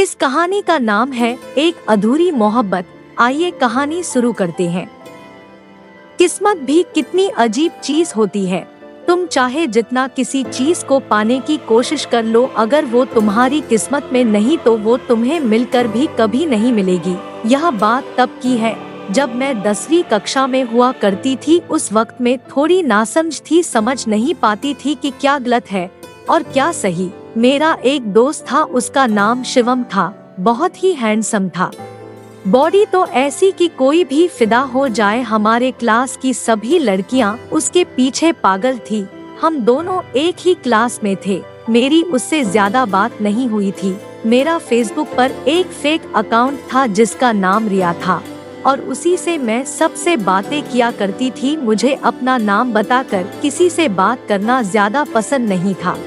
इस कहानी का नाम है एक अधूरी मोहब्बत। आइए कहानी शुरू करते हैं। किस्मत भी कितनी अजीब चीज होती है। तुम चाहे जितना किसी चीज को पाने की कोशिश कर लो, अगर वो तुम्हारी किस्मत में नहीं तो वो तुम्हें मिलकर भी कभी नहीं मिलेगी। यह बात तब की है जब मैं 10वीं कक्षा में हुआ करती थी। उस वक्त में थोड़ी नासमझ थी, समझ नहीं पाती थी कि क्या गलत है और क्या सही। मेरा एक दोस्त था, उसका नाम शिवम था। बहुत ही हैंडसम था, बॉडी तो ऐसी कि कोई भी फिदा हो जाए। हमारे क्लास की सभी लड़कियां उसके पीछे पागल थी। हम दोनों एक ही क्लास में थे। मेरी उससे ज्यादा बात नहीं हुई थी। मेरा फेसबुक पर एक फेक अकाउंट था जिसका नाम रिया था और उसी से मैं सबसे बातें किया करती थी। मुझे अपना नाम बताकर किसी से बात करना ज्यादा पसंद नहीं था।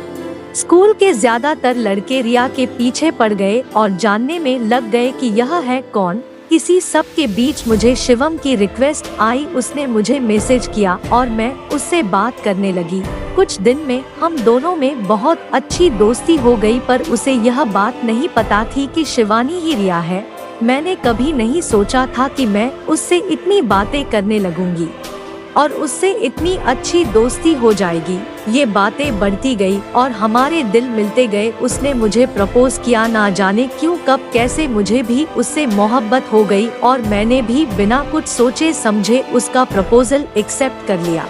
स्कूल के ज्यादातर लड़के रिया के पीछे पड़ गए और जानने में लग गए कि यह है कौन। इसी सब के बीच मुझे शिवम की रिक्वेस्ट आई। उसने मुझे मैसेज किया और मैं उससे बात करने लगी। कुछ दिन में हम दोनों में बहुत अच्छी दोस्ती हो गई, पर उसे यह बात नहीं पता थी कि शिवानी ही रिया है। मैंने कभी नहीं सोचा था कि मैं उससे इतनी बातें करने लगूंगी और उससे इतनी अच्छी दोस्ती हो जाएगी। ये बातें बढ़ती गई और हमारे दिल मिलते गए। उसने मुझे प्रपोज किया, ना जाने क्यों कब कैसे मुझे भी उससे मोहब्बत हो गई और मैंने भी बिना कुछ सोचे समझे उसका प्रपोजल एक्सेप्ट कर लिया।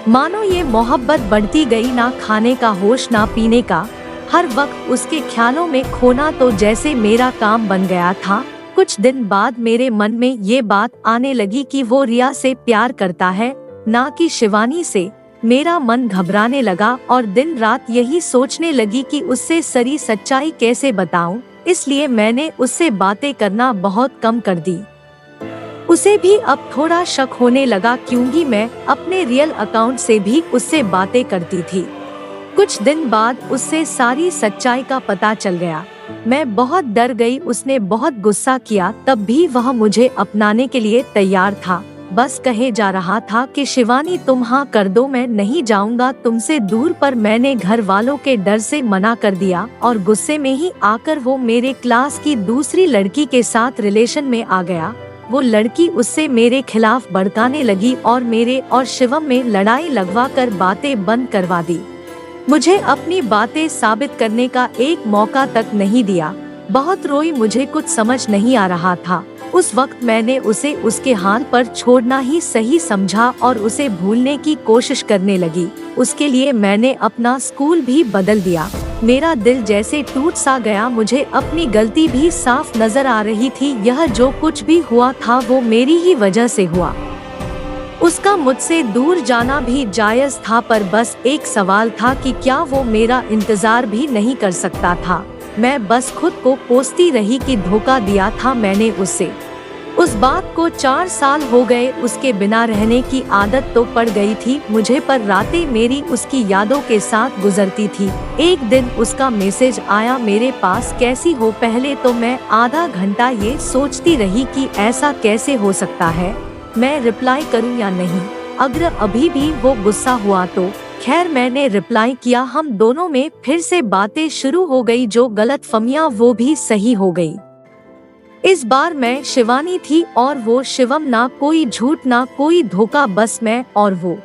मानो ये मोहब्बत बढ़ती गई, ना खाने का होश ना पीने का, हर वक्त उसके ख्यालों में खोना तो जैसे मेरा काम बन गया था। कुछ दिन बाद मेरे मन में ये बात आने लगी कि वो रिया से प्यार करता है, ना कि शिवानी से। मेरा मन घबराने लगा और दिन रात यही सोचने लगी कि उससे सारी सच्चाई कैसे बताऊं। इसलिए मैंने उससे बातें करना बहुत कम कर दी। उसे भी अब थोड़ा शक होने लगा, क्योंकि मैं अपने रियल अकाउंट से भी उससे बातें करती थी। कुछ दिन बाद उससे सारी सच्चाई का पता चल गया। मैं बहुत डर गई। उसने बहुत गुस्सा किया, तब भी वह मुझे अपनाने के लिए तैयार था। बस कहे जा रहा था कि शिवानी तुम हाँ कर दो, मैं नहीं जाऊंगा तुमसे दूर। पर मैंने घर वालों के डर से मना कर दिया और गुस्से में ही आकर वो मेरे क्लास की दूसरी लड़की के साथ रिलेशन में आ गया। वो लड़की उससे मेरे खिलाफ भड़काने लगी और मेरे और शिवम में लड़ाई लगवा कर बातें बंद करवा दी। मुझे अपनी बातें साबित करने का एक मौका तक नहीं दिया। बहुत रोई, मुझे कुछ समझ नहीं आ रहा था। उस वक्त मैंने उसे उसके हाथ पर छोड़ना ही सही समझा और उसे भूलने की कोशिश करने लगी। उसके लिए मैंने अपना स्कूल भी बदल दिया। मेरा दिल जैसे टूट सा गया। मुझे अपनी गलती भी साफ नजर आ रही थी। यह जो कुछ भी हुआ था वो मेरी ही वजह से हुआ। उसका मुझसे दूर जाना भी जायज था, पर बस एक सवाल था कि क्या वो मेरा इंतजार भी नहीं कर सकता था। मैं बस खुद को कोसती रही कि धोखा दिया था मैंने उससे। उस बात को 4 साल हो गए। उसके बिना रहने की आदत तो पड़ गई थी मुझे, पर रातें मेरी उसकी यादों के साथ गुजरती थी। एक दिन उसका मैसेज आया मेरे पास, कैसी हो। पहले तो मैं आधा घंटा ये सोचती रही कि ऐसा कैसे हो सकता है, मैं रिप्लाई करूं या नहीं, अगर अभी भी वो गुस्सा हुआ तो। खैर मैंने रिप्लाई किया। हम दोनों में फिर से बातें शुरू हो गई। जो गलतफहमियां वो भी सही हो गई। इस बार मैं शिवानी थी और वो शिवम। ना कोई झूठ ना कोई धोखा, बस मैं और वो।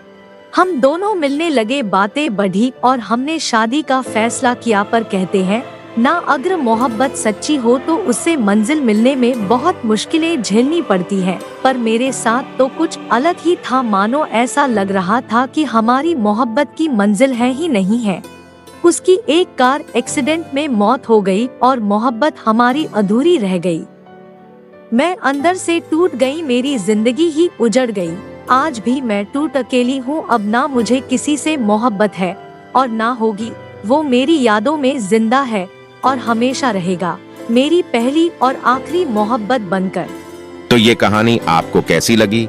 हम दोनों मिलने लगे, बातें बढ़ी और हमने शादी का फैसला किया। पर कहते हैं ना, अगर मोहब्बत सच्ची हो तो उससे मंजिल मिलने में बहुत मुश्किलें झेलनी पड़ती हैं। पर मेरे साथ तो कुछ अलग ही था। मानो ऐसा लग रहा था कि हमारी मोहब्बत की मंजिल है ही नहीं है। उसकी एक कार एक्सीडेंट में मौत हो गई और मोहब्बत हमारी अधूरी रह गई। मैं अंदर से टूट गई, मेरी जिंदगी ही उजड़ गई। आज भी मैं टूट अकेली हूँ। अब ना मुझे किसी से मोहब्बत है और ना होगी। वो मेरी यादों में जिंदा है और हमेशा रहेगा, मेरी पहली और आखिरी मोहब्बत बनकर। तो ये कहानी आपको कैसी लगी?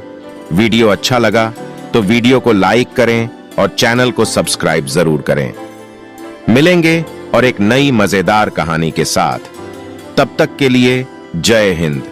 वीडियो अच्छा लगा तो वीडियो को लाइक करें और चैनल को सब्सक्राइब जरूर करें। मिलेंगे और एक नई मजेदार कहानी के साथ। तब तक के लिए जय हिंद।